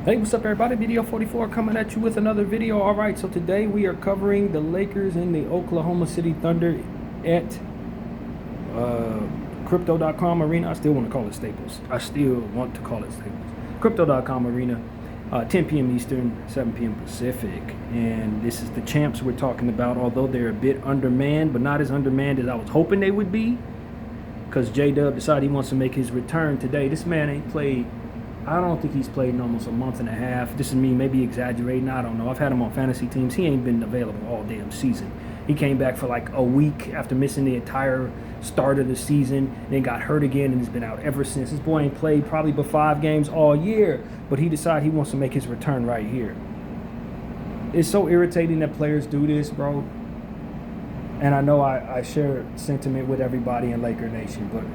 Hey, what's up, everybody? Video 44 coming at you with another video. All right, so today we are covering the Lakers and the Oklahoma City Thunder at Crypto.com Arena. I still want to call it Staples. Crypto.com Arena, 10 p.m. Eastern, 7 p.m. Pacific. And this is the champs we're talking about, although they're a bit undermanned, but not as undermanned as I was hoping they would be, because J-Dub decided he wants to make his return today. This man ain't played. I don't think he's played in almost a month and a half. This is me maybe exaggerating. I don't know. I've had him on fantasy teams. He ain't been available all damn season. He came back for like a week after missing the entire start of the season, then got hurt again, and has been out ever since. This boy ain't played probably but 5 games all year, but he decided he wants to make his return right here. It's so irritating that players do this, bro. And I know I share sentiment with everybody in Laker Nation, but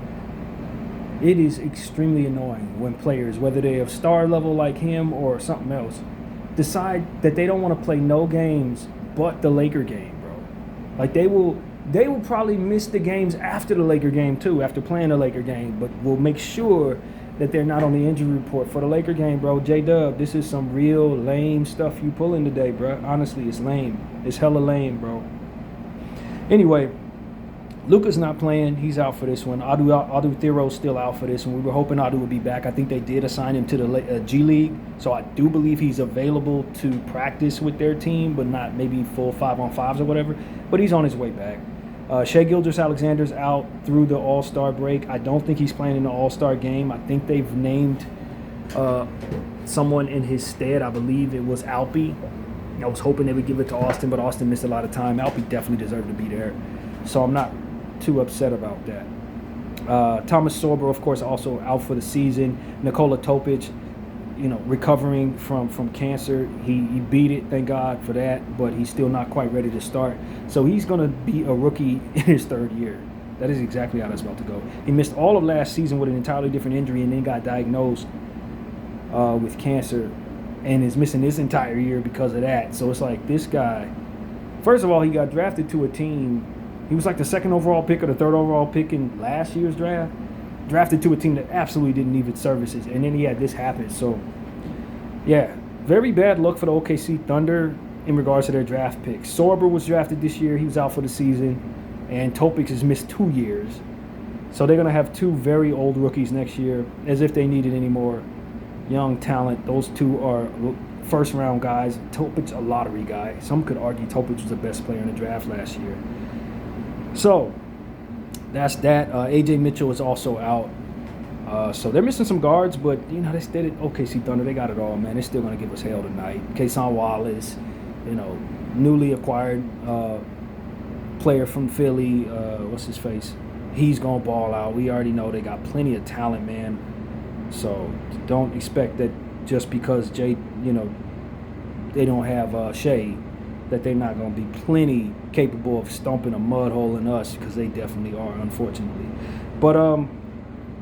it is extremely annoying when players, whether they have star level like him or something else, decide that they don't want to play no games but the Laker game, bro. Like they will probably miss the games after the Laker game too, after playing the Laker game, but will make sure that they're not on the injury report for the Laker game, bro. J-Dub, this is some real lame stuff you pulling today, bro. Honestly, it's lame. It's hella lame, bro. Anyway, Luka's not playing. He's out for this one. Adu Thiro's still out for this one. We were hoping Adu would be back. I think they did assign him to the G League, so I do believe he's available to practice with their team, but not maybe full 5-on-5s or whatever. But he's on his way back. Shai Gilgeous-Alexander's out through the All-Star break. I don't think he's playing in the All-Star game. I think they've named someone in his stead. I believe it was Alpi. I was hoping they would give it to Austin, but Austin missed a lot of time. Alpi definitely deserved to be there, so I'm not too upset about that. Thomas Sorber, of course, also out for the season. Nikola Topic, recovering from cancer. He beat it, thank God for that, but he's still not quite ready to start. So he's going to be a rookie in his 3rd year. That is exactly how that's about to go. He missed all of last season with an entirely different injury and then got diagnosed with cancer and is missing this entire year because of that. So it's like this guy, first of all, he got drafted to a team. He was like the 2nd overall pick or the 3rd overall pick in last year's draft. Drafted to a team that absolutely didn't need its services. And then he had this happen. So, yeah, very bad luck for the OKC Thunder in regards to their draft picks. Sorber was drafted this year. He was out for the season. And Topic has missed 2 years. So they're going to have 2 very old rookies next year, as if they needed any more young talent. Those 2 are first-round guys. Topic's a lottery guy. Some could argue Topic was the best player in the draft last year. So that's that. AJ Mitchell is also out. So they're missing some guards, but they stayed at OKC Thunder. They got it all, man. They're still gonna give us hell tonight. Kason Wallace, newly acquired player from Philly. What's his face? He's gonna ball out. We already know they got plenty of talent, man. So don't expect that just because they don't have Shea, that they're not going to be plenty capable of stomping a mud hole in us, because they definitely are, unfortunately. But,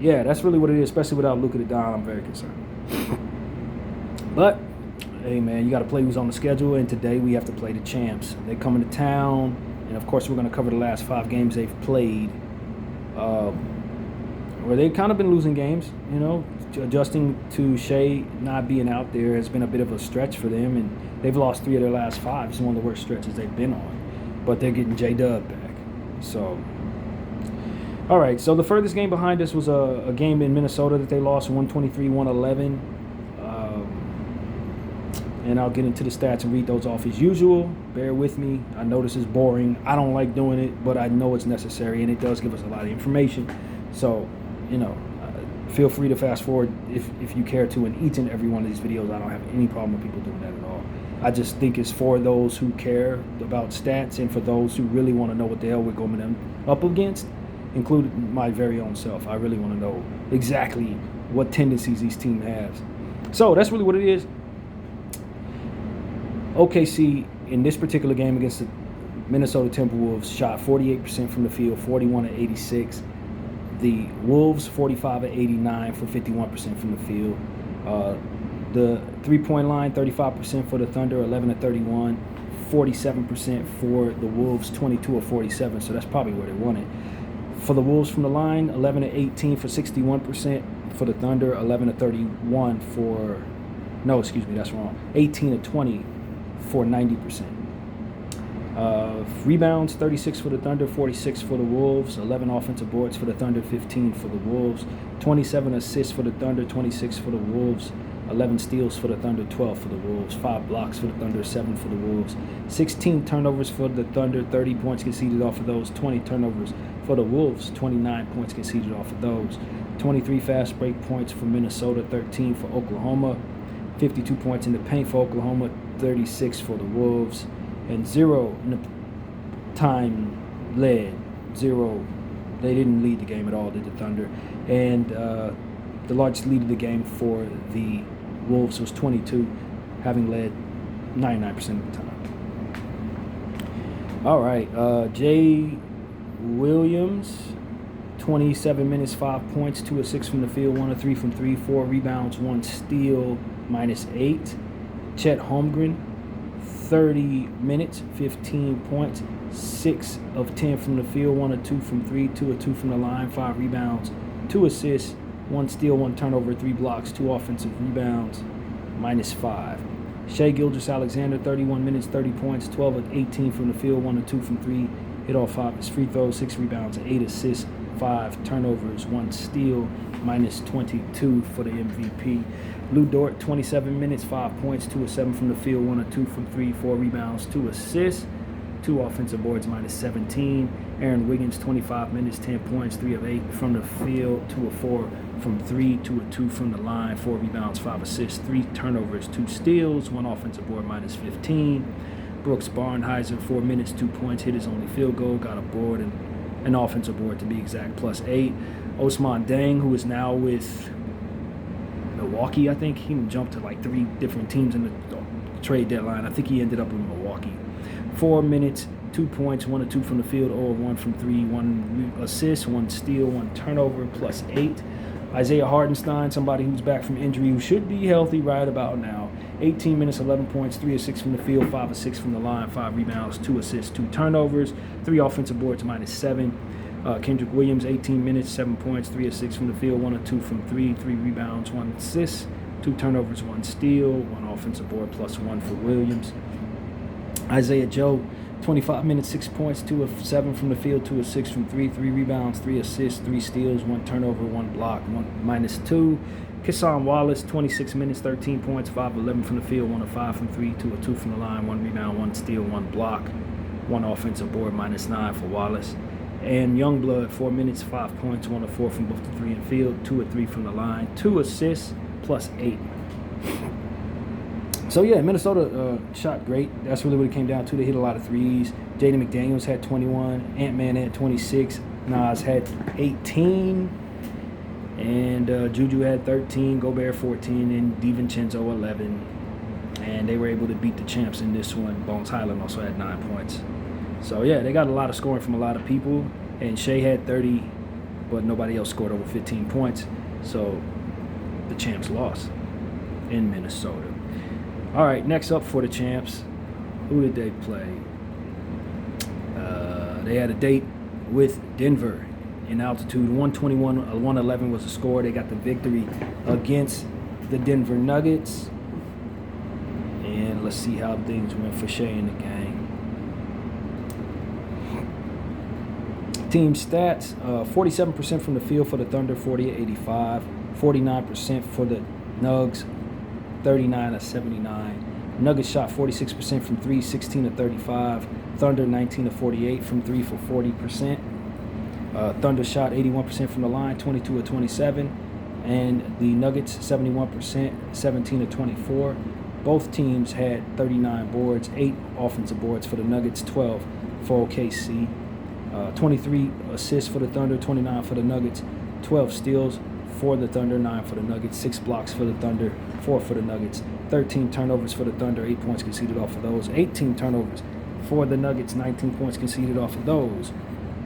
yeah, that's really what it is, especially without Luka Doncic. I'm very concerned. But, hey, man, you got to play who's on the schedule, and today we have to play the champs. They're coming to town, and, of course, we're going to cover the last 5 games they've played, where they've kind of been losing games, adjusting to Shea not being out there has been a bit of a stretch for them, and they've lost 3 of their last 5. It's one of the worst stretches they've been on, but they're getting J-Dub back. So, all right, so the furthest game behind us was a game in Minnesota that they lost 123-111, and I'll get into the stats and read those off as usual. Bear with me. I know this is boring. I don't like doing it, but I know it's necessary, and it does give us a lot of information. So, feel free to fast forward if you care to in each and every one of these videos. I don't have any problem with people doing that at all. I just think it's for those who care about stats and for those who really want to know what the hell we're going up against, including my very own self. I really want to know exactly what tendencies these teams have. So that's really what it is. OKC in this particular game against the Minnesota Timberwolves shot 48% from the field, 41-86. The Wolves 45-89 for 51% from the field. The 3-point line 35% for the Thunder, 11-31, 47% for the Wolves, 22-47. So that's probably where they won it. For the Wolves from the line, 11-18 for 61%. For the Thunder, 11-31 for No, excuse me, that's wrong. 18 of 20 for 90%. Rebounds, 36 for the Thunder, 46 for the Wolves. 11 offensive boards for the Thunder, 15 for the Wolves. 27 assists for the Thunder, 26 for the Wolves. 11 steals for the Thunder, 12 for the Wolves. 5 blocks for the Thunder, 7 for the Wolves. 16 turnovers for the Thunder, 30 points conceded off of those. 20 turnovers for the Wolves, 29 points conceded off of those. 23 fast break points for Minnesota, 13 for Oklahoma. 52 points in the paint for Oklahoma, 36 for the Wolves. And 0 in the time led. 0. They didn't lead the game at all, did the Thunder. And the largest lead of the game for the Wolves was 22, having led 99% of the time. All right, Jay Williams, 27 minutes, 5 points, 2 of 6 from the field, 1 of 3 from 3, 4 rebounds, 1 steal, -8. Chet Holmgren, 30 minutes, 15 points, 6 of 10 from the field, 1 of 2 from 3, 2 of 2 from the line, 5 rebounds, 2 assists, 1 steal, 1 turnover, 3 blocks, 2 offensive rebounds, -5. Shai Gilgeous-Alexander, 31 minutes, 30 points, 12 of 18 from the field, 1 of 2 from 3, hit all 5 of his free throws, 6 rebounds, 8 assists, 5 turnovers, 1 steal, -22 for the MVP. Lou Dort, 27 minutes, 5 points, 2 of 7 from the field, 1 of 2 from 3, 4 rebounds, 2 assists, 2 offensive boards, -17. Aaron Wiggins, 25 minutes, 10 points, 3 of 8 from the field, 2 of 4 from 3, 2 of 2 from the line, 4 rebounds, 5 assists, 3 turnovers, 2 steals, 1 offensive board, -15. Brooks Barnhizer, 4 minutes, 2 points, hit his only field goal, got a board and an offensive board to be exact, +8. Osman Deng, who is now with Milwaukee, I think. He jumped to like 3 different teams in the trade deadline. I think he ended up with Milwaukee. 4 minutes, 2 points, 1 of 2 from the field, 0 of 1 from 3, 1 assist, 1 steal, 1 turnover, +8. Isaiah Hartenstein, somebody who's back from injury, who should be healthy right about now. 18 minutes, 11 points, 3 of 6 from the field, 5 of 6 from the line, 5 rebounds, 2 assists, 2 turnovers, 3 offensive boards, -7. Kendrick Williams, 18 minutes, 7 points, 3 of 6 from the field, 1 of 2 from 3, 3 rebounds, 1 assist, 2 turnovers, 1 steal, 1 offensive board, +1 for Williams. Isaiah Joe, 25 minutes, 6 points, 2 of 7 from the field, 2 of 6 from 3, 3 rebounds, 3 assists, 3 steals, 1 turnover, 1 block, -2. Cason Wallace, 26 minutes, 13 points, 5 of 11 from the field, 1 of 5 from 3, 2 of 2 from the line, 1 rebound, 1 steal, 1 block, 1 offensive board, -9 for Wallace. And Youngblood, 4 minutes, 5 points, 1 of 4 from both the 3 and field, 2 of 3 from the line, 2 assists, +8. So yeah, Minnesota shot great. That's really what it came down to. They hit a lot of threes. Jaden McDaniels had 21. Ant-Man had 26. Nas had 18. And Juju had 13. Gobert 14. And DiVincenzo 11. And they were able to beat the champs in this one. Bones Highland also had 9 points. So yeah, they got a lot of scoring from a lot of people. And Shai had 30, but nobody else scored over 15 points. So the champs lost in Minnesota. All right, next up for the champs, who did they play? They had a date with Denver in altitude. 121-111 was the score. They got the victory against the Denver Nuggets. And let's see how things went for Shai and the gang. Team stats, 47% from the field for the Thunder, 40-85. 49% for the Nugs, 39-79. Nuggets shot 46% from 3, 16-35. Thunder 19-48 from 3 for 40%. Thunder shot 81% from the line, 22-27. And the Nuggets 71%, 17-24. Both teams had 39 boards, 8 offensive boards for the Nuggets, 12 for OKC. 23 assists for the Thunder, 29 for the Nuggets, 12 steals for the Thunder, 9 for the Nuggets, 6 blocks for the Thunder, 4 for the Nuggets, 13 turnovers for the Thunder, 8 points conceded off of those, 18 turnovers for the Nuggets, 19 points conceded off of those,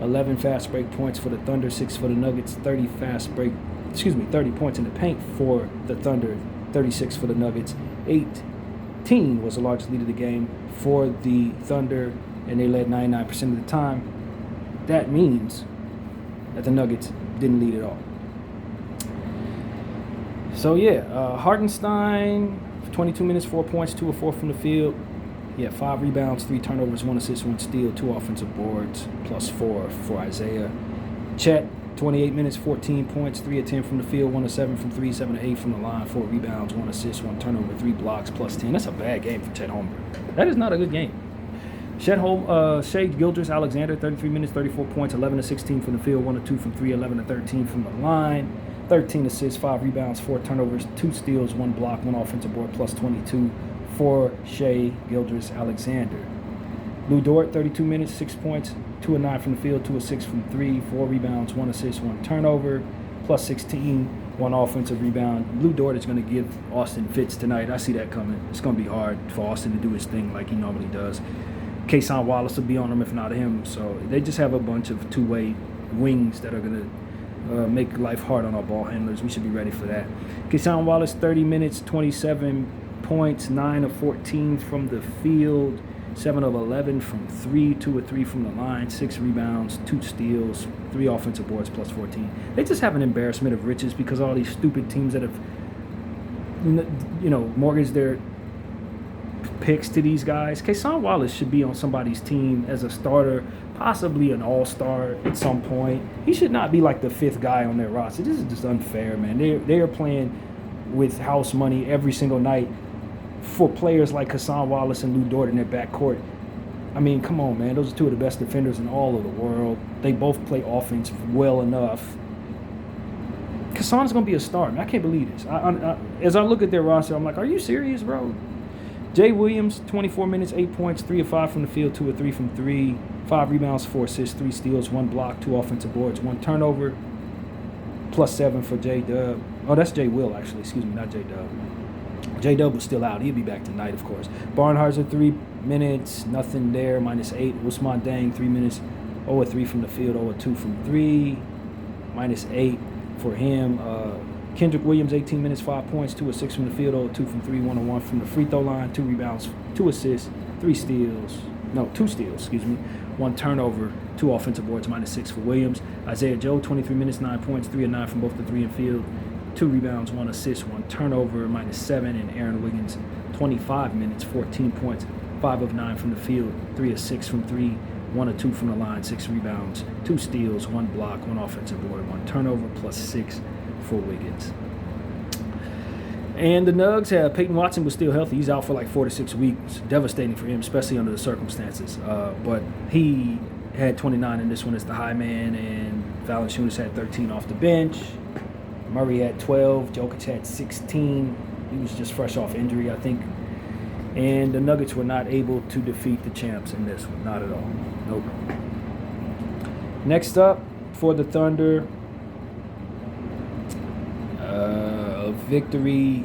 11 fast break points for the Thunder, 6 for the Nuggets, 30 points in the paint for the Thunder, 36 for the Nuggets, 18 was the largest lead of the game for the Thunder, and they led 99% of the time. That means that the Nuggets didn't lead at all. So yeah, Hartenstein, 22 minutes, 4 points, 2 of 4 from the field. He had 5 rebounds, 3 turnovers, 1 assist, 1 steal, 2 offensive boards, +4 for Isaiah. Chet, 28 minutes, 14 points, 3 of 10 from the field, 1 of 7 from 3, 7 of 8 from the line, 4 rebounds, 1 assist, 1 turnover, 3 blocks, +10. That's a bad game for Chet Holmgren. That is not a good game. Shai Gilgeous-Alexander, 33 minutes, 34 points, 11 of 16 from the field, 1 of 2 from 3, 11 of 13 from the line, 13 assists, 5 rebounds, 4 turnovers, 2 steals, 1 block, 1 offensive board, +22 for Shai Gilgeous-Alexander. Lou Dort, 32 minutes, 6 points, 2 of 9 from the field, 2 of 6 from 3, 4 rebounds, 1 assist, 1 turnover, +16, 1 offensive rebound. Lou Dort is going to give Austin fits tonight. I see that coming. It's going to be hard for Austin to do his thing like he normally does. Kayson Wallace will be on him if not him. So they just have a bunch of two-way wings that are going to make life hard on our ball handlers. We should be ready for that. Kayson Wallace, 30 minutes, 27 points, 9 of 14 from the field, 7 of 11 from 3, 2 of 3 from the line, 6 rebounds, 2 steals, 3 offensive boards, +14. They just have an embarrassment of riches because all these stupid teams that have, mortgaged their picks to these guys. Kayson Wallace should be on somebody's team as a starter, possibly an all-star at some point. He should not be like the 5th guy on their roster. This is just unfair, man. They are playing with house money every single night for players like Kayson Wallace and Lou Dort in their backcourt. I mean, come on, man. Those are 2 of the best defenders in all of the world. They both play offense well enough. Kayson's going to be a star, man. I can't believe this. As I look at their roster, I'm like, are you serious, bro? Jay Williams, 24 minutes, 8 points, 3 of 5 from the field, 2 of 3 from 3, 5 rebounds, 4 assists, 3 steals, 1 block, 2 offensive boards, 1 turnover, +7 for J-Dub. Oh, that's Jay Will, actually. Excuse me, not J-Dub. J-Dub was still out. He'll be back tonight, of course. Barnharzer, 3 minutes, nothing there, -8. Ousmane Dieng, 3 minutes, 0 of 3 from the field, 0 of 2 from 3, -8 for him. Kendrick Williams, 18 minutes, 5 points, 2 of 6 from the field, 0 of 2 from 3, 1 of 1 from the free throw line, 2 rebounds, 2 assists, 2 steals, 1 turnover, 2 offensive boards, -6 for Williams. Isaiah Joe, 23 minutes, 9 points, 3 of 9 from both the 3 and field, 2 rebounds, 1 assist, 1 turnover, -7. And Aaron Wiggins, 25 minutes, 14 points, 5 of 9 from the field, 3 of 6 from 3, 1 of 2 from the line, 6 rebounds, 2 steals, 1 block, 1 offensive board, 1 turnover, +6 for Wiggins. And the Nugs have Peyton Watson was still healthy. He's out for like 4 to 6 weeks. Devastating for him, especially under the circumstances. But he had 29 in this one as the high man, and Valanciunas had 13 off the bench. Murray had 12. Jokic had 16. He was just fresh off injury, I think. And the Nuggets were not able to defeat the champs in this one. Not at all. Nope. Next up for the Thunder, victory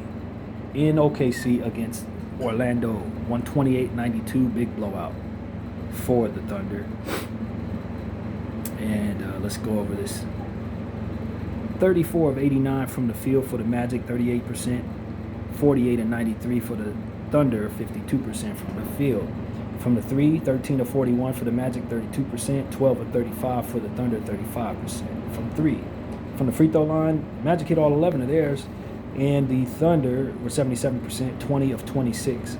in OKC against Orlando, 128-92, big blowout for the Thunder. And let's go over this. 34 of 89 from the field for the Magic, 38%. 48 and 93 for the Thunder, 52% from the field. From the 3, 13 of 41 for the Magic, 32%. 12 of 35 for the Thunder, 35% from 3. From the free throw line, Magic hit all 11 of theirs, and the Thunder were 77%, 20 of 26.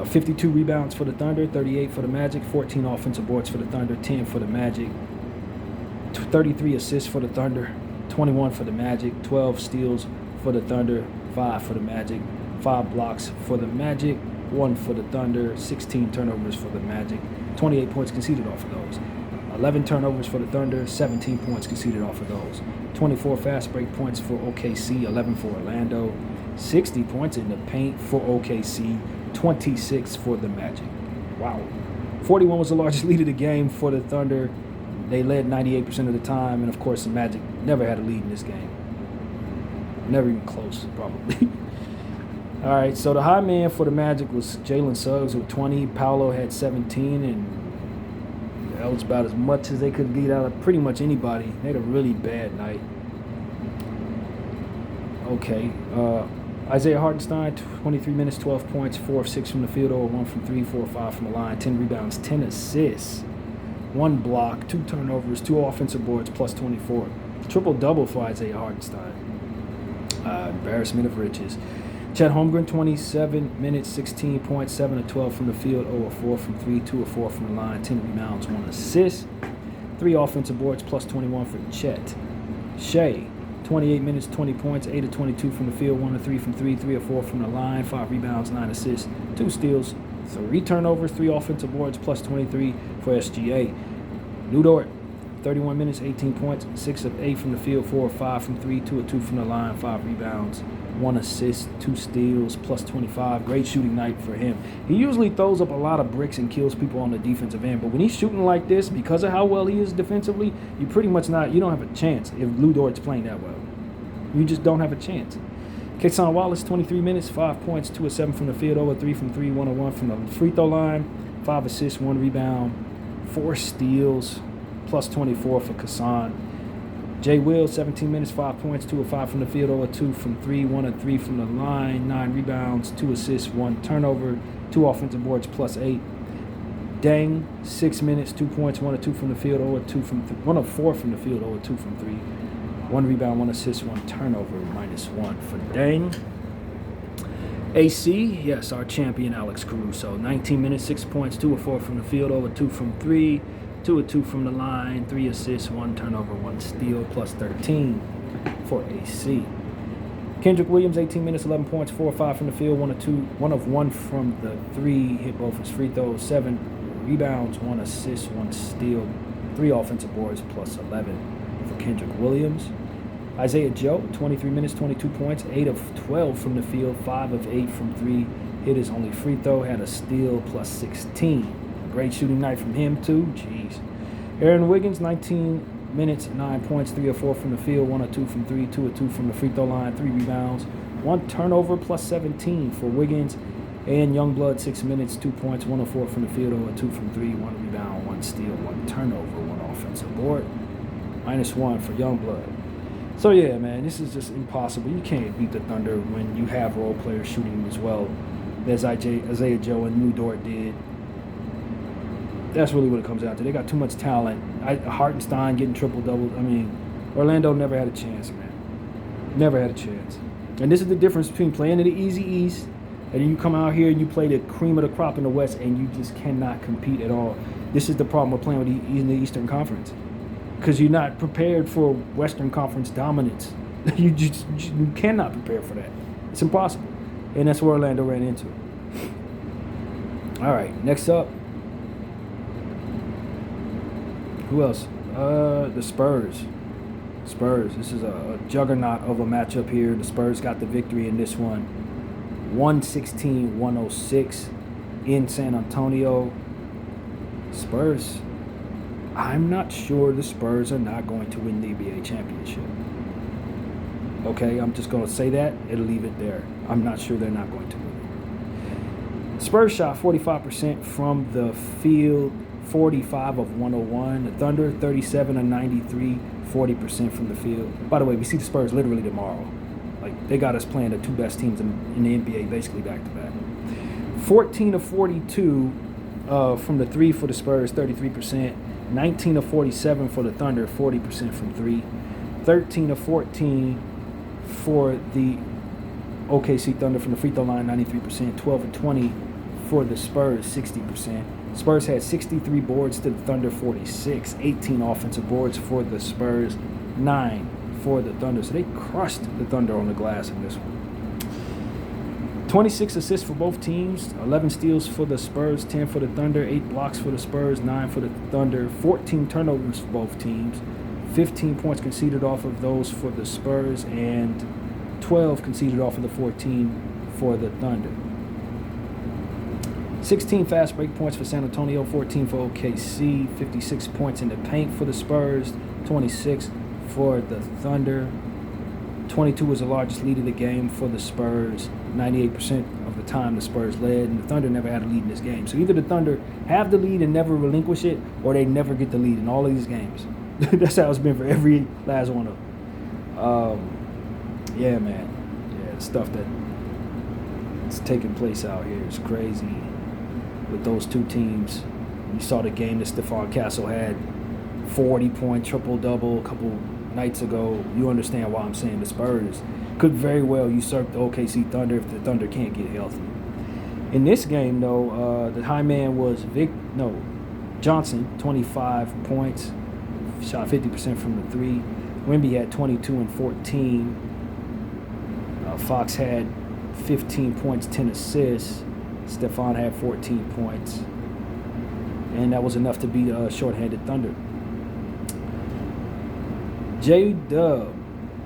52 rebounds for the Thunder, 38 for the Magic, 14 offensive boards for the Thunder, 10 for the Magic, 33 assists for the Thunder, 21 for the Magic, 12 steals for the Thunder, 5 for the Magic, 5 blocks for the Magic, 1 for the Thunder, 16 turnovers for the Magic, 28 points conceded off of those. 11 turnovers for the Thunder, 17 points conceded off of those. 24 fast break points for OKC, 11 for Orlando. 60 points in the paint for OKC, 26 for the Magic. Wow. 41 was the largest lead of the game for the Thunder. They led 98% of the time, and of course the Magic never had a lead in this game. Never even close, probably. All right, so the high man for the Magic was Jalen Suggs with 20. Paolo had 17, and that was about as much as they could get out of pretty much anybody. They had a really bad night. Okay, Isaiah Hartenstein, 23 minutes, 12 points, 4 of 6 from the field, 0 of 1 from 3, 4 of 5 from the line, 10 rebounds, 10 assists, 1 block, 2 turnovers, 2 offensive boards, plus 24. Triple-double for Isaiah Hartenstein. Embarrassment of riches. Chet Holmgren, 27 minutes, 16 points, 7 of 12 from the field, 0 of 4 from 3, 2 of 4 from the line, 10 rebounds, 1 assist. 3 offensive boards, plus 21 for Chet. Shea, 28 minutes, 20 points, 8 of 22 from the field, 1 of 3 from 3, 3 of 4 from the line, 5 rebounds, 9 assists, 2 steals, 3 turnovers, 3 offensive boards, plus 23 for SGA. Lu Dort, 31 minutes, 18 points, 6 of 8 from the field, 4 of 5 from 3, 2 of 2 from the line, 5 rebounds, 1 assist, 2 steals, plus 25. Great shooting night for him. He usually throws up a lot of bricks and kills people on the defensive end, but when he's shooting like this, because of how well he is defensively, you don't have a chance if Lu Dort's playing that well. You just don't have a chance. Kexon Wallace, 23 minutes, 5 points, 2 of 7 from the field, 0 of 3 from 3, 1 of 1 from the free throw line, 5 assists, 1 rebound, 4 steals, plus 24 for Kassan. Jay Will, 17 minutes, 5 points, 2 of 5 from the field, 0 of 2 from 3, 1 of 3 from the line, 9 rebounds, 2 assists, 1 turnover, 2 offensive boards, plus 8. Deng, 6 minutes, 2 points, 1 of 2 from the field, 0 of 2 from 1 of 4 from the field, 0 of 2 from 3, 1 rebound, 1 assist, 1 turnover, minus 1 for Deng. AC, yes, our champion Alex Caruso, 19 minutes, 6 points, 2 of 4 from the field, 0 of 2 from 3, 2 of 2 from the line, 3 assists, 1 turnover, 1 steal, plus 13 for AC. Kendrick Williams, 18 minutes, 11 points, 4 of 5 from the field, 1 of 1 from the 3, hit both his free throws, 7 rebounds, 1 assist, 1 steal, 3 offensive boards, plus 11 for Kendrick Williams. Isaiah Joe, 23 minutes, 22 points, 8 of 12 from the field, 5 of 8 from 3, hit his only free throw, had a steal, plus 16. Great shooting night from him, too. Jeez. Aaron Wiggins, 19 minutes, 9 points, 3 of 4 from the field, 1 of 2 from 3, 2 of 2 from the free throw line, 3 rebounds, 1 turnover, plus 17 for Wiggins. And Youngblood, 6 minutes, 2 points, 1 of 4 from the field, 0 of 2 from 3, 1 rebound, 1 steal, 1 turnover, 1 offensive board. Minus 1 for Youngblood. So, yeah, man, this is just impossible. You can't beat the Thunder when you have role players shooting as well as Isaiah Joe and Lu Dort did. That's really what it comes down to. They got too much talent. Hartenstein getting triple-doubles. I mean, Orlando never had a chance, man. Never had a chance. And this is the difference between playing in the easy East and then you come out here and you play the cream of the crop in the West and you just cannot compete at all. This is the problem with playing in the Eastern Conference because you're not prepared for Western Conference dominance. You cannot prepare for that. It's impossible. And that's where Orlando ran into it. All right, next up. Who else? The Spurs. This is a juggernaut of a matchup here. The Spurs got the victory in this one. 116-106 in San Antonio. Spurs. I'm not sure the Spurs are not going to win the NBA championship. Okay, I'm just going to say that and leave it there. I'm not sure they're not going to win. Spurs shot 45% from the field, 45 of 101. The Thunder, 37 of 93, 40% from the field. By the way, we see the Spurs literally tomorrow. Like, they got us playing the two best teams in the NBA basically back-to-back. 14 of 42 from the three for the Spurs, 33%. 19 of 47 for the Thunder, 40% from three. 13 of 14 for the OKC Thunder from the free throw line, 93%. 12 of 20 for the Spurs, 60%. Spurs had 63 boards to the Thunder, 46. 18 offensive boards for the Spurs, 9 for the Thunder. So they crushed the Thunder on the glass in this one. 26 assists for both teams, 11 steals for the Spurs, 10 for the Thunder, 8 blocks for the Spurs, 9 for the Thunder, 14 turnovers for both teams, 15 points conceded off of those for the Spurs, and 12 conceded off of the 14 for the Thunder. 16 fast break points for San Antonio, 14 for OKC, 56 points in the paint for the Spurs, 26 for the Thunder. 22 was the largest lead of the game for the Spurs. 98% of the time the Spurs led, and the Thunder never had a lead in this game. So either the Thunder have the lead and never relinquish it, or they never get the lead in all of these games. That's how it's been for every last one of them. Yeah, man. Yeah, the stuff that's taking place out here is crazy with those two teams. You saw the game that Stephon Castle had, 40-point triple-double a couple nights ago. You understand why I'm saying the Spurs Could very well usurp the OKC Thunder if the Thunder can't get healthy. In this game, though, the high man was Johnson, 25 points, shot 50% from the three. Wemby had 22 and 14. Fox had 15 points, 10 assists. Stephon had 14 points. And that was enough to beat a shorthanded Thunder. J-Dub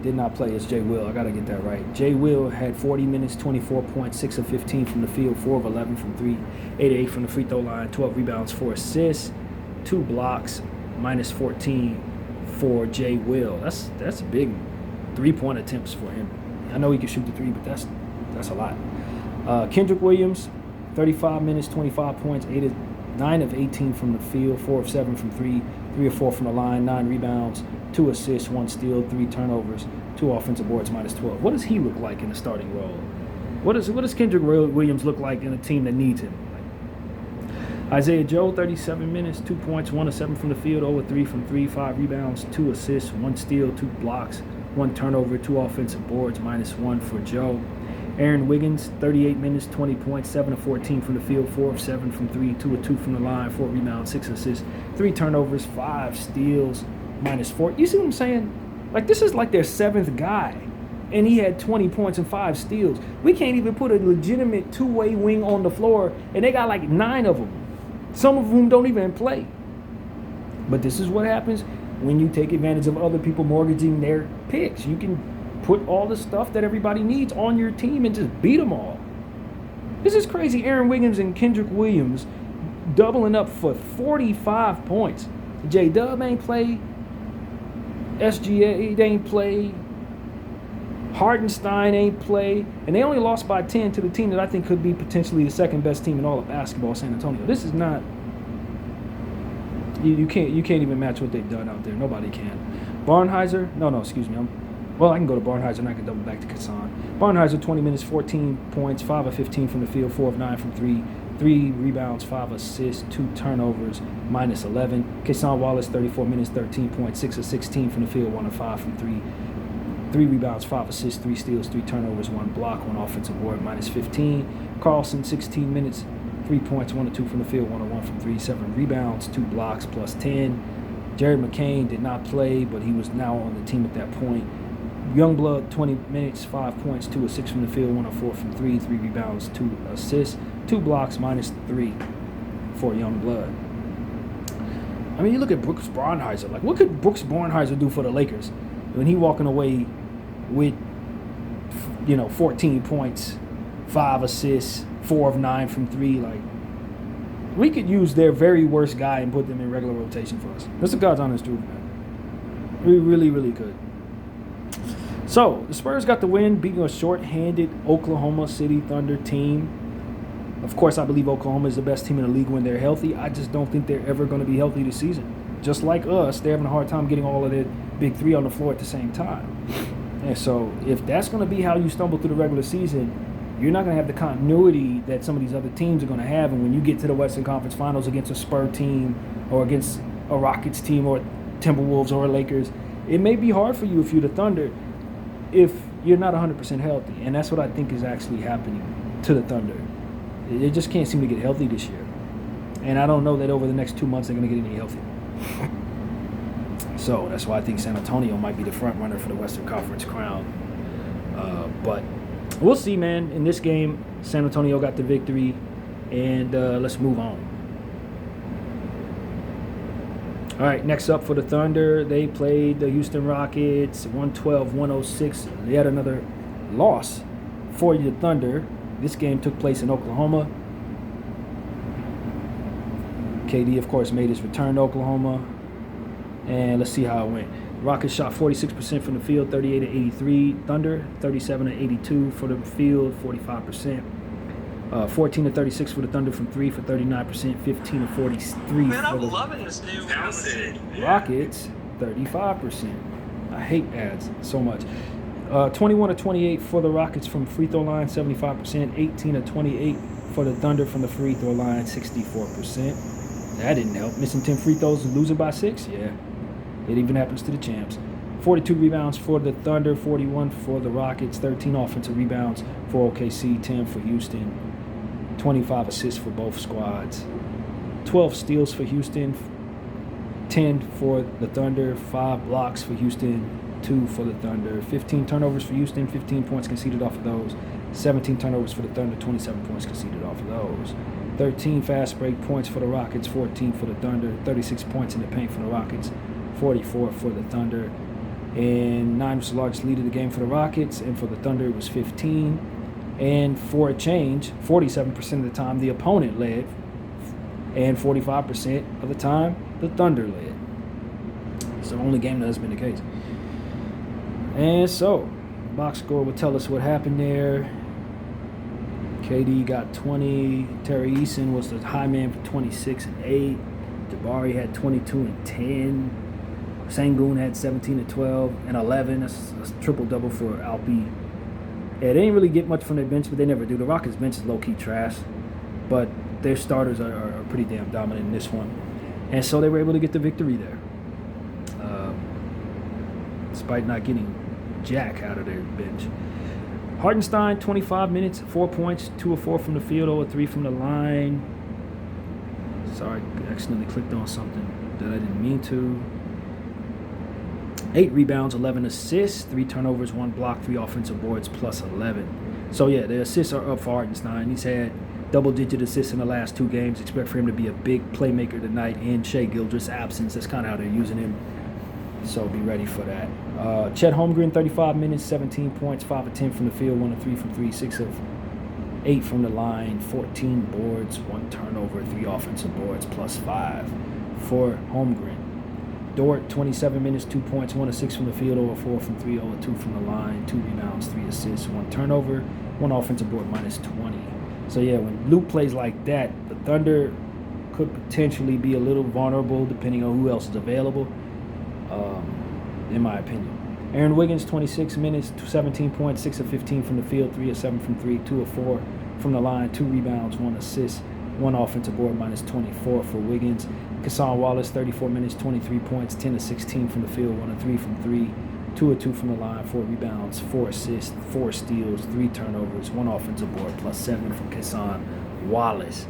did not play as Jay Will. I got to get that right. Jay Will had 40 minutes, 24 points, 6 of 15 from the field, 4 of 11 from 3, 8 of 8 from the free throw line, 12 rebounds, 4 assists, 2 blocks, minus 14 for Jay Will. That's a big 3-point attempts for him. I know he can shoot the 3, but that's a lot. Kendrick Williams, 35 minutes, 25 points, 9 of 18 from the field, 4 of 7 from 3, 3 of 4 from the line, 9 rebounds, 2 assists, 1 steal, 3 turnovers, 2 offensive boards, minus 12. What does he look like in a starting role? What does Kendrick Williams look like in a team that needs him? Isaiah Joe, 37 minutes, 2 points, 1 of 7 from the field, 0 of 3 from 3, 5 rebounds, 2 assists, 1 steal, 2 blocks, 1 turnover, 2 offensive boards, minus 1 for Joe. Aaron Wiggins, 38 minutes, 20 points, 7 of 14 from the field, 4 of 7 from 3, 2 of 2 from the line, 4 rebounds, 6 assists, 3 turnovers, 5 steals, minus 4. You see what I'm saying? Like, this is like their 7th guy, and he had 20 points and 5 steals. We can't even put a legitimate two-way wing on the floor, and they got like 9 of them. Some of whom don't even play. But this is what happens when you take advantage of other people mortgaging their picks. You can put all the stuff that everybody needs on your team and just beat them all. This is crazy. Aaron Wiggins and Kendrick Williams doubling up for 45 points. J-Dub ain't play. SGA ain't play. Hartenstein ain't play. And they only lost by 10 to the team that I think could be potentially the second best team in all of basketball, San Antonio. This is not... You can't even match what they've done out there. Nobody can. Barnheiser? No, excuse me. I can go to Barnheiser and I can double back to Kassan. Barnheiser, 20 minutes, 14 points, 5 of 15 from the field, 4 of 9 from 3, 3 rebounds, 5 assists, 2 turnovers, minus 11. Kassan Wallace, 34 minutes, 13 points, 6 of 16 from the field, 1 of 5 from 3, 3 rebounds, 5 assists, 3 steals, 3 turnovers, 1 block, 1 offensive board, minus 15. Carlson, 16 minutes, 3 points, 1 of 2 from the field, 1 of 1 from 3, 7 rebounds, 2 blocks, plus 10. Jared McCain did not play, but he was now on the team at that point. Youngblood, 20 minutes, 5 points, 2 of 6 from the field, 1 of 4 from 3, 3 rebounds, 2 assists, 2 blocks, minus 3 for Youngblood. I mean, you look at Brooks Barnheiser. Like, what could Brooks Barnheiser do for the Lakers when he walking away with, 14 points, 5 assists, 4 of 9 from 3? Like, we could use their very worst guy and put them in regular rotation for us. That's the God's honest truth, man. We really, really could. So, the Spurs got the win, beating a short-handed Oklahoma City Thunder team. Of course, I believe Oklahoma is the best team in the league when they're healthy. I just don't think they're ever going to be healthy this season. Just like us, they're having a hard time getting all of their big three on the floor at the same time. And so, if that's going to be how you stumble through the regular season, you're not going to have the continuity that some of these other teams are going to have. And when you get to the Western Conference Finals against a Spurs team or against a Rockets team or Timberwolves or Lakers, it may be hard for you if you're the Thunder if you're not 100% healthy. And that's what I think is actually happening to the Thunder. They just can't seem to get healthy this year. And I don't know that over the next 2 months they're going to get any healthier. So that's why I think San Antonio might be the front runner for the Western Conference crown. But we'll see, man. In this game, San Antonio got the victory. And let's move on. All right, next up for the Thunder, they played the Houston Rockets, 112-106. Yet another loss for the Thunder. This game took place in Oklahoma. KD, of course, made his return to Oklahoma. And let's see how it went. Rockets shot 46% from the field, 38-83. Thunder, 37-82 for the field, 45%. 14-36 for the Thunder from 3 for 39%, 15-43 Man, for I'm the loving this new outfit. Rockets, 35%. I hate ads so much. 21-28 for the Rockets from free throw line, 75%. 18-28 for the Thunder from the free throw line, 64%. That didn't help. Missing 10 free throws and losing by 6? Yeah. It even happens to the champs. 42 rebounds for the Thunder, 41 for the Rockets, 13 offensive rebounds for OKC, 10 for Houston, 25 assists for both squads, 12 steals for Houston, 10 for the Thunder, 5 blocks for Houston, 2 for the Thunder, 15 turnovers for Houston, 15 points conceded off of those, 17 turnovers for the Thunder, 27 points conceded off of those, 13 fast break points for the Rockets, 14 for the Thunder, 36 points in the paint for the Rockets, 44 for the Thunder, and 9 was the largest lead of the game for the Rockets, and for the Thunder it was 15. And for a change, 47% of the time the opponent led, and 45% of the time the Thunder led. It's the only game that has been the case. And so, box score will tell us what happened there. KD got 20. Terry Eason was the high man for 26 and 8. Jabari had 22 and 10. Sengun had 17 and 12 and 11. That's a triple-double for Alpi. Yeah, they didn't really get much from their bench, but they never do. The Rockets' bench is low-key trash, but their starters are pretty damn dominant in this one. And so they were able to get the victory there, despite not getting jack out of their bench. Hartenstein, 25 minutes, 4 points, 2 of 4 from the field, 0 of 3 from the line. Sorry, I accidentally clicked on something that I didn't mean to. 8 rebounds, 11 assists, 3 turnovers, 1 block, 3 offensive boards, plus 11. So, yeah, the assists are up for Hartenstein. He's had double-digit assists in the last 2 games. Expect for him to be a big playmaker tonight in Shai Gilgeous' absence. That's kind of how they're using him. So be ready for that. Chet Holmgren, 35 minutes, 17 points, 5 of 10 from the field, 1 of 3 from 3, 6 of 8 from the line, 14 boards, 1 turnover, 3 offensive boards, plus 5 for Holmgren. Dort, 27 minutes, 2 points, 1 of 6 from the field, 0 of 4 from 3, 0 of 2 from the line, 2 rebounds, 3 assists, 1 turnover, 1 offensive board, minus 20. So, yeah, when Luke plays like that, the Thunder could potentially be a little vulnerable depending on who else is available, in my opinion. Aaron Wiggins, 26 minutes, 17 points, 6 of 15 from the field, 3 of 7 from 3, 2 of 4 from the line, 2 rebounds, 1 assist, 1 offensive board, minus 24 for Wiggins. Kassan Wallace, 34 minutes, 23 points, 10 of 16 from the field, 1 of 3 from 3, 2 of 2 from the line, 4 rebounds, 4 assists, 4 steals, 3 turnovers, 1 offensive board, plus 7 from Kassan Wallace.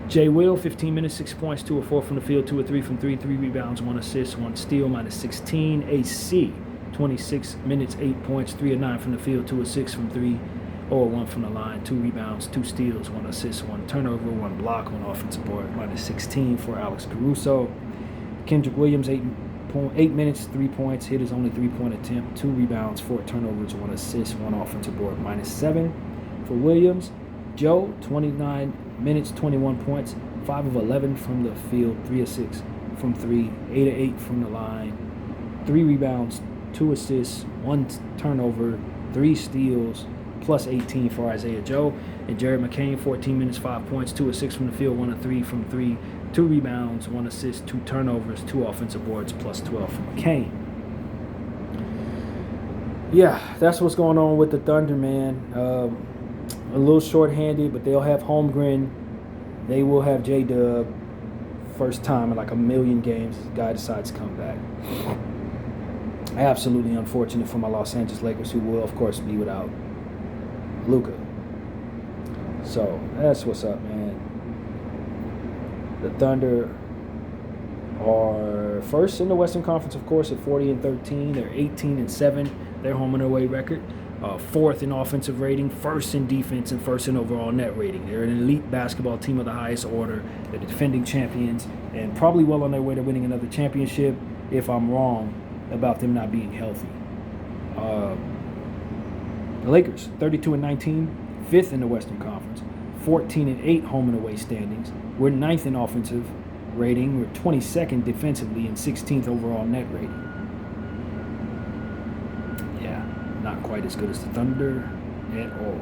Jay Will, 15 minutes, 6 points, 2 of 4 from the field, 2 of 3 from 3, 3 rebounds, 1 assist, 1 steal, minus 16. AC, 26 minutes, 8 points, 3 of 9 from the field, 2 of 6 from 3, 0 of 1 from the line, 2 rebounds, 2 steals, 1 assist, 1 turnover, 1 block, 1 offensive board, minus 16 for Alex Caruso. Kendrick Williams, 8 minutes, 3 points, hit his only 3-point attempt, 2 rebounds, 4 turnovers, 1 assist, 1 offensive board, minus 7 for Williams. Joe, 29 minutes, 21 points, 5 of 11 from the field, 3 of 6 from 3, 8 of 8 from the line, 3 rebounds, 2 assists, 1 turnover, 3 steals, plus 18 for Isaiah Joe. And Jared McCain, 14 minutes, 5 points, 2 of 6 from the field, 1 of 3 from 3, 2 rebounds, 1 assist, 2 turnovers, 2 offensive boards, plus 12 for McCain. Yeah, that's what's going on with the Thunder, man. A little short-handed, but they'll have Holmgren. They will have J-Dub. First time in like a million games, this guy decides to come back. Absolutely unfortunate for my Los Angeles Lakers, who will, of course, be without Luka. So that's what's up, man. The Thunder are first in the Western Conference, of course, at 40-13. They're 18-7. Their home and away record. 4th in offensive rating, 1st in defense, and 1st in overall net rating. They're an elite basketball team of the highest order. They're defending champions and probably well on their way to winning another championship if I'm wrong about them not being healthy. The Lakers, 32-19, 5th in the Western Conference, 14-8 home and away standings. We're 9th in offensive rating. We're 22nd defensively and 16th overall net rating. Not quite as good as the Thunder at all.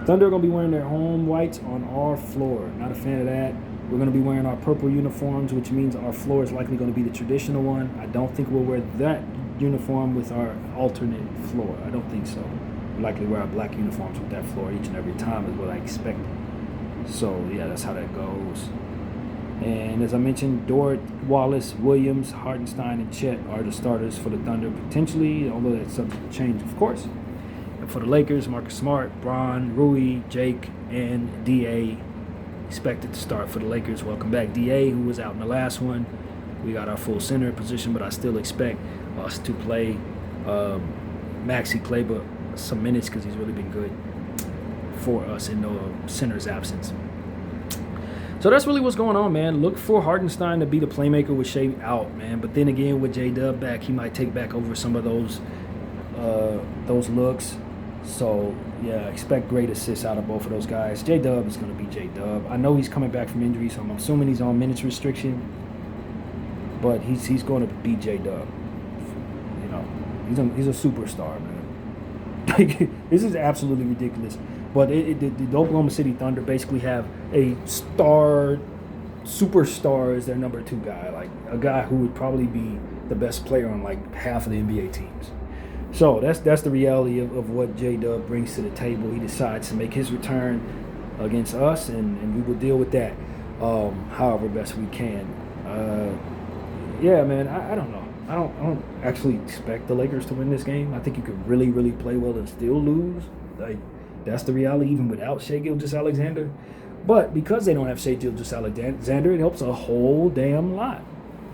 Thunder are going to be wearing their home whites on our floor. Not a fan of that. We're going to be wearing our purple uniforms, which means our floor is likely going to be the traditional one. I don't think we'll wear that uniform with our alternate floor. I don't think so. We'll likely wear our black uniforms with that floor each and every time is what I expect. So, yeah, that's how that goes. And as I mentioned, Dort, Wallace, Williams, Hartenstein, and Chet are the starters for the Thunder potentially, although that's subject to change, of course. And for the Lakers, Marcus Smart, Bron, Rui, Jake, and D.A. expected to start for the Lakers. Welcome back, D.A., who was out in the last one. We got our full center position, but I still expect us to play Maxey play, but some minutes because he's really been good for us in the center's absence. So that's really what's going on, man. Look for Hartenstein to be the playmaker with Shea out, man. But then again, with J-Dub back, he might take back over some of those looks. So, yeah, expect great assists out of both of those guys. J-Dub is going to be J-Dub. I know he's coming back from injury, so I'm assuming he's on minutes restriction. But he's going to be J-Dub. You know, he's a superstar, man. This is absolutely ridiculous. But the Oklahoma City Thunder basically have a superstar as their number 2 guy, like a guy who would probably be the best player on like half of the NBA teams. So that's the reality of what J-Dub brings to the table. He decides to make his return against us, and we will deal with that however best we can. Yeah, man, I don't know. I don't actually expect the Lakers to win this game. I think you could really, really play well and still lose. Like, that's the reality, even without Shai Gilgeous-Alexander. But because they don't have Shai Gilgeous-Alexander, it helps a whole damn lot.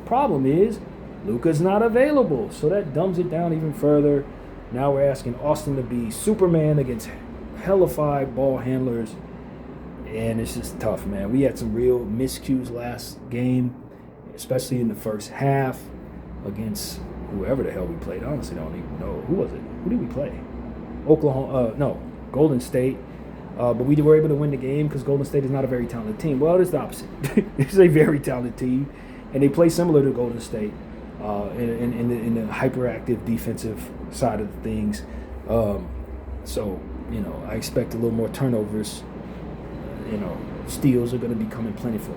Problem is, Luka's not available, so that dumbs it down even further. Now we're asking Austin to be Superman against hellified ball handlers, and it's just tough, man. We had some real miscues last game, especially in the first half against whoever the hell we played. I honestly don't even know. Who was it? Who did we play? Golden State. But we were able to win the game because Golden State is not a very talented team. Well, it's the opposite. It's a very talented team, and they play similar to Golden State in the hyperactive defensive side of things. So, you know, I expect a little more turnovers. You know, steals are going to be coming plentiful.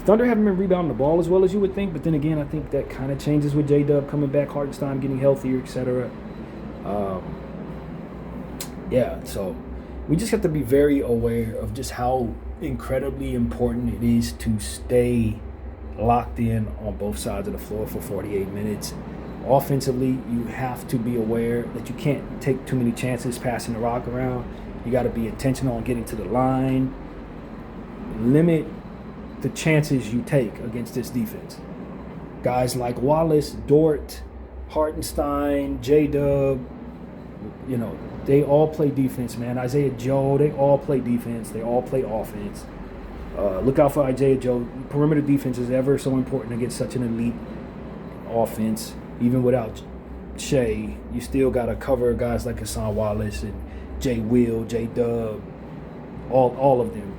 Thunder haven't been rebounding the ball as well as you would think, but then again, I think that kind of changes with J-Dub coming back, Hartenstein getting healthier, etc. Yeah, so we just have to be very aware of just how incredibly important it is to stay locked in on both sides of the floor for 48 minutes. Offensively, you have to be aware that you can't take too many chances passing the rock around. You got to be intentional on getting to the line. Limit the chances you take against this defense. Guys like Wallace, Dort, Hartenstein, J-Dub, you know, they all play defense, man. Isaiah Joe, they all play defense. They all play offense. Look out for Isaiah Joe. Perimeter defense is ever so important against such an elite offense. Even without Shea, you still got to cover guys like Hassan Wallace and Jay Will, J-Dub, all of them.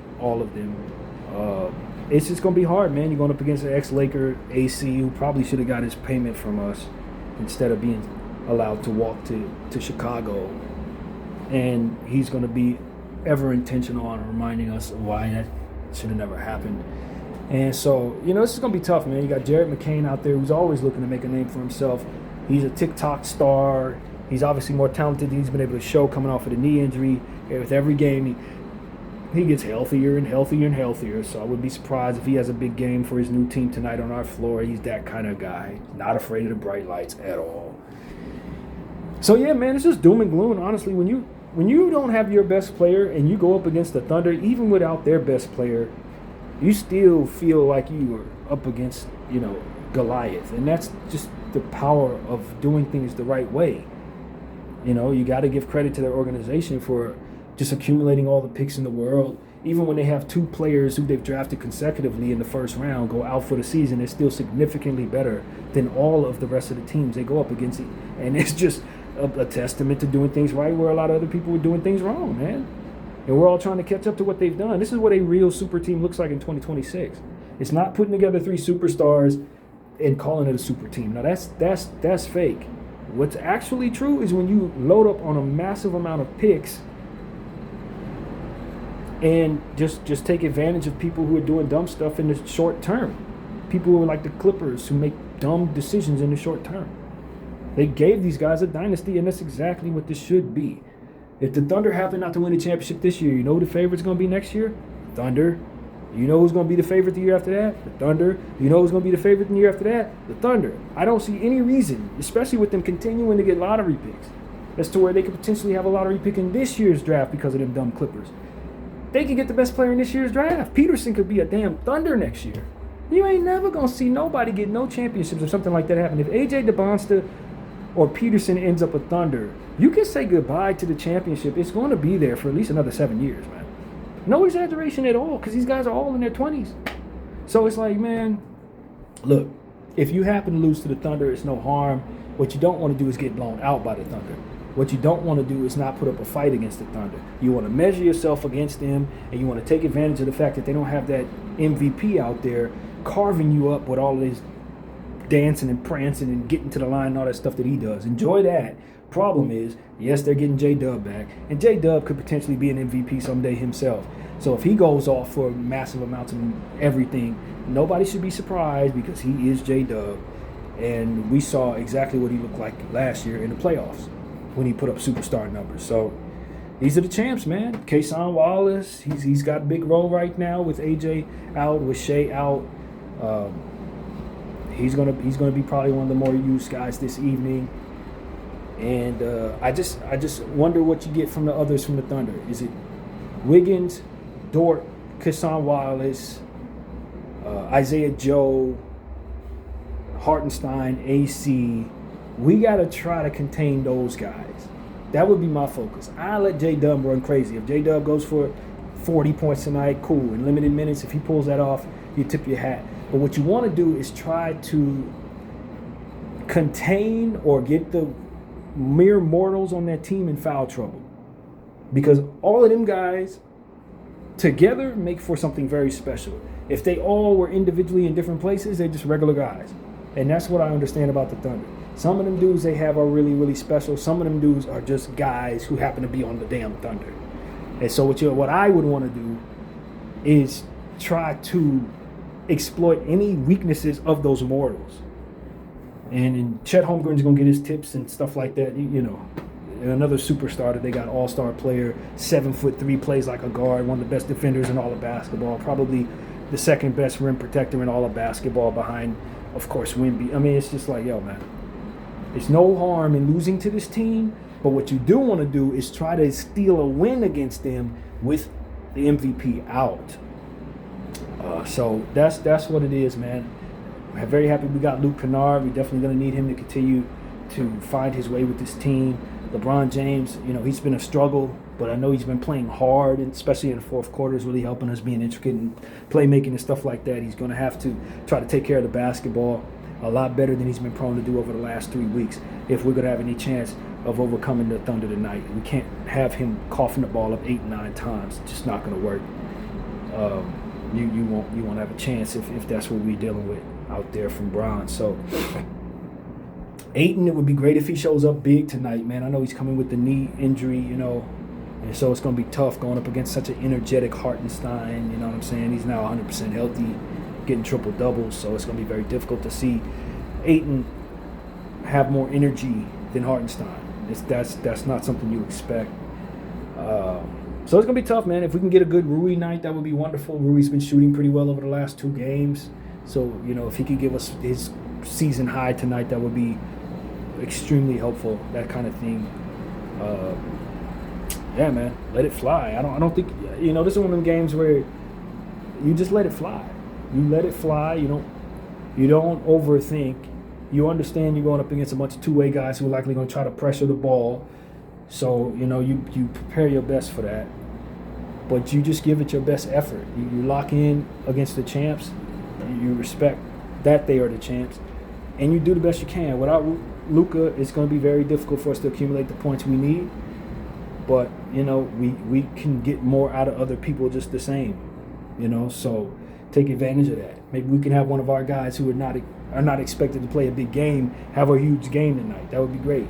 It's just going to be hard, man. You're going up against an ex-Laker AC who probably should have got his payment from us instead of being allowed to walk to Chicago. And he's going to be ever intentional on reminding us of why that should have never happened. And so, you know, this is going to be tough, man. You got Jared McCain out there who's always looking to make a name for himself. He's a TikTok star. He's obviously more talented than he's been able to show coming off of the knee injury. And with every game, he gets healthier and healthier and healthier. So I would be surprised if he has a big game for his new team tonight on our floor. He's that kind of guy. Not afraid of the bright lights at all. So, yeah, man, it's just doom and gloom. Honestly, when you don't have your best player and you go up against the Thunder, even without their best player, you still feel like you are up against, you know, Goliath. And that's just the power of doing things the right way. You know, you got to give credit to their organization for just accumulating all the picks in the world. Even when they have 2 players who they've drafted consecutively in the first round go out for the season, it's still significantly better than all of the rest of the teams they go up against. And it's just a testament to doing things right where a lot of other people were doing things wrong, man. And we're all trying to catch up to what they've done. This is what a real super team looks like in 2026. It's not putting together 3 superstars and calling it a super team. Now, that's fake. What's actually true is when you load up on a massive amount of picks and just take advantage of people who are doing dumb stuff in the short term. People who are like the Clippers who make dumb decisions in the short term. They gave these guys a dynasty, and that's exactly what this should be. If the Thunder happen not to win the championship this year, you know who the favorite's going to be next year? Thunder. You know who's going to be the favorite the year after that? The Thunder. You know who's going to be the favorite the year after that? The Thunder. I don't see any reason, especially with them continuing to get lottery picks, as to where they could potentially have a lottery pick in this year's draft because of them dumb Clippers. They could get the best player in this year's draft. Peterson could be a damn Thunder next year. You ain't never going to see nobody get no championships or something like that happen. If A.J. DeBonsta or Peterson ends up a Thunder, you can say goodbye to the championship. It's going to be there for at least another 7 years, man. No exaggeration at all, because these guys are all in their 20s. So it's like, man, look, if you happen to lose to the Thunder, it's no harm. What you don't want to do is get blown out by the Thunder. What you don't want to do is not put up a fight against the Thunder. You want to measure yourself against them, and you want to take advantage of the fact that they don't have that MVP out there carving you up with all this dancing and prancing and getting to the line and all that stuff that he does. Enjoy that. Problem is, yes, they're getting J-Dub back, and J-Dub could potentially be an MVP someday himself. So if he goes off for massive amounts of everything, nobody should be surprised, because he is J-Dub, and we saw exactly what he looked like last year in the playoffs when he put up superstar numbers. So these are the champs, man. Kason Wallace, he's got a big role right now with AJ out, with Shea out. He's gonna be probably one of the more used guys this evening. And I just wonder what you get from the others from the Thunder. Is it Wiggins, Dort, Kason Wallace, Isaiah Joe, Hartenstein, AC? We got to try to contain those guys. That would be my focus. I let J-Dub run crazy. If J-Dub goes for 40 points tonight, cool. In limited minutes, if he pulls that off, you tip your hat. But what you want to do is try to contain or get the mere mortals on that team in foul trouble, because all of them guys together make for something very special. If they all were individually in different places, they're just regular guys, and that's what I understand about the Thunder. Some of them dudes they have are really, really special. Some of them dudes are just guys who happen to be on the damn Thunder. And so what I would want to do is try to exploit any weaknesses of those mortals. And Chet Holmgren's going to get his tips and stuff like that. You know, another superstar that they got, all-star player, 7'3", plays like a guard, one of the best defenders in all of basketball, probably the second best rim protector in all of basketball behind, of course, Wemby. I mean, it's just like, yo, man, there's no harm in losing to this team, but what you do want to do is try to steal a win against them with the MVP out. So that's what it is, man. I'm very happy we got Luke Kennard. We're definitely going to need him to continue to find his way with this team. LeBron James, you know, he's been a struggle, but I know he's been playing hard, and especially in the fourth quarter is really helping us, being intricate and playmaking and stuff like that. He's going to have to try to take care of the basketball a lot better than he's been prone to do over the last 3 weeks if we're going to have any chance of overcoming the Thunder tonight. We can't have him coughing the ball up 8, 9 times. It's just not going to work. You won't have a chance if that's what we're dealing with out there from Bron. So Ayton, it would be great if he shows up big tonight, man. I know he's coming with the knee injury, you know, and so it's going to be tough going up against such an energetic Hartenstein, you know what I'm saying? He's now 100% healthy, getting triple-doubles, so it's going to be very difficult to see Ayton have more energy than Hartenstein. That's not something you expect. So it's going to be tough, man. If we can get a good Rui night, that would be wonderful. Rui's been shooting pretty well over the last 2 games. So, you know, if he could give us his season high tonight, that would be extremely helpful, that kind of thing. Yeah, man, let it fly. I don't think, you know, this is one of them games where you just let it fly. You let it fly. You don't overthink. You understand you're going up against a bunch of two-way guys who are likely going to try to pressure the ball. So, you know, you prepare your best for that. But you just give it your best effort. You lock in against the champs. You respect that they are the champs, and you do the best you can. Without Luka, it's going to be very difficult for us to accumulate the points we need. But, you know, we can get more out of other people just the same, you know. So take advantage of that. Maybe we can have one of our guys who are not expected to play a big game have a huge game tonight. That would be great.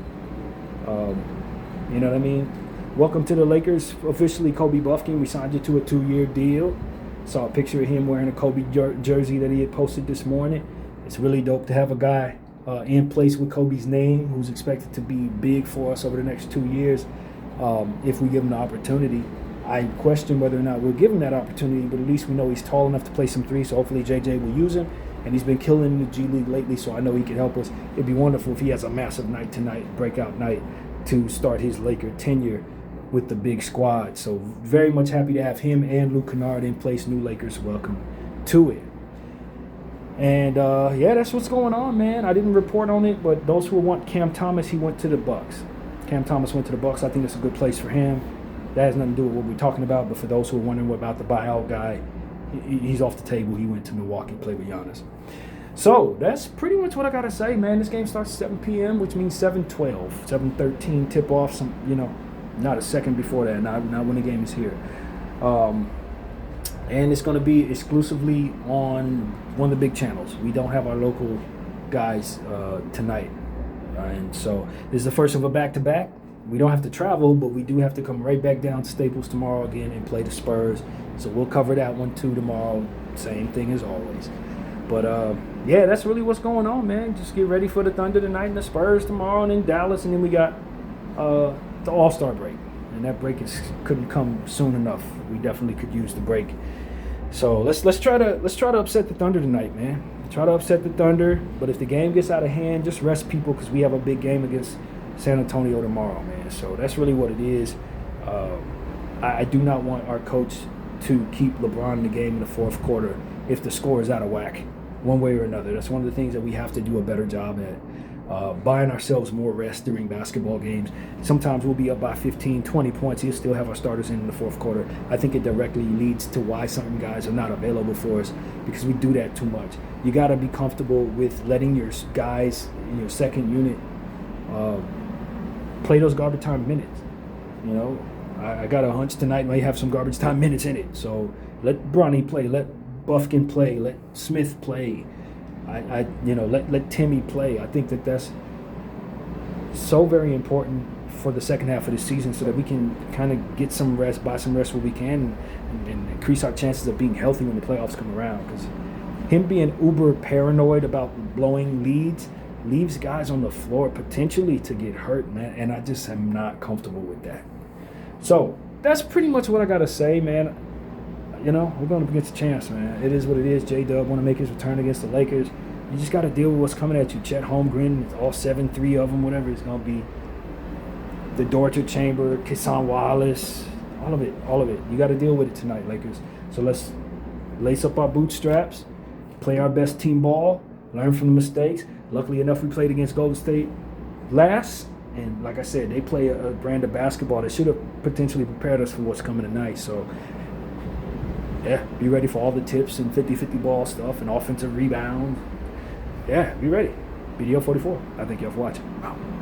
You know what I mean? Welcome to the Lakers. Officially, Kobe Buffkin. We signed you to a 2-year deal. Saw a picture of him wearing a Kobe jersey that he had posted this morning. It's really dope to have a guy in place with Kobe's name who's expected to be big for us over the next 2 years if we give him the opportunity. I question whether or not we'll give him that opportunity, but at least we know he's tall enough to play some three, so hopefully JJ will use him. And he's been killing in the G League lately, so I know he can help us. It'd be wonderful if he has a massive night tonight, breakout night, to start his Laker tenure with the big squad. So very much happy to have him and Luke Kennard in place. New Lakers, welcome to it. And yeah, that's what's going on, man. I didn't report on it, but those who want Cam Thomas, he went to the Bucks. Cam Thomas went to the Bucks. I think it's a good place for him. That has nothing to do with what we're talking about, but for those who are wondering about the buyout guy, he's off the table. He went to Milwaukee, played with Giannis. So that's pretty much what I gotta say, man. This game starts at 7 p.m., which means 7:12, 7:13 tip-off. Some, not a second before that. Not when the game is here. And it's going to be exclusively on one of the big channels. We don't have our local guys tonight. And so this is the first of a back-to-back. We don't have to travel, but we do have to come right back down to Staples tomorrow again and play the Spurs. So we'll cover that one too tomorrow. Same thing as always. But yeah, that's really what's going on, man. Just get ready for the Thunder tonight and the Spurs tomorrow, and then Dallas, and then we got the All-Star break. And that break couldn't come soon enough. We definitely could use the break. So let's try to upset the Thunder tonight, man. Try to upset the Thunder. But if the game gets out of hand, just rest people, because we have a big game against San Antonio tomorrow, man. So that's really what it is. I do not want our coach to keep LeBron in the game in the fourth quarter if the score is out of whack, one way or another. That's one of the things that we have to do a better job at. Buying ourselves more rest during basketball games. Sometimes we'll be up by 15, 20 points. He'll still have our starters in the fourth quarter. I think it directly leads to why certain guys are not available for us, because we do that too much. You got to be comfortable with letting your guys in your second unit play those garbage time minutes. I got a hunch tonight may have some garbage time minutes in it. So let Bronny play, let Bufkin play, let Smith play. Let Timmy play. I think that's so very important for the second half of the season, so that we can kind of get some rest, buy some rest where we can, and increase our chances of being healthy when the playoffs come around. Because him being uber paranoid about blowing leads leaves guys on the floor potentially to get hurt, man. And I just am not comfortable with that. So that's pretty much what I got to say, man. We're going up against a chance, man. It is what it is. J-Dub want to make his return against the Lakers. You just got to deal with what's coming at you. Chet Holmgren, all 7-3 of them, whatever it's going to be. The Dorter Chamber, Keson Wallace, all of it. You got to deal with it tonight, Lakers. So let's lace up our bootstraps, play our best team ball, learn from the mistakes. Luckily enough, we played against Golden State last. And like I said, they play a brand of basketball that should have potentially prepared us for what's coming tonight. So yeah, be ready for all the tips and 50-50 ball stuff and offensive rebounds. Yeah, be ready. BDO 44. I thank y'all for watching. Wow.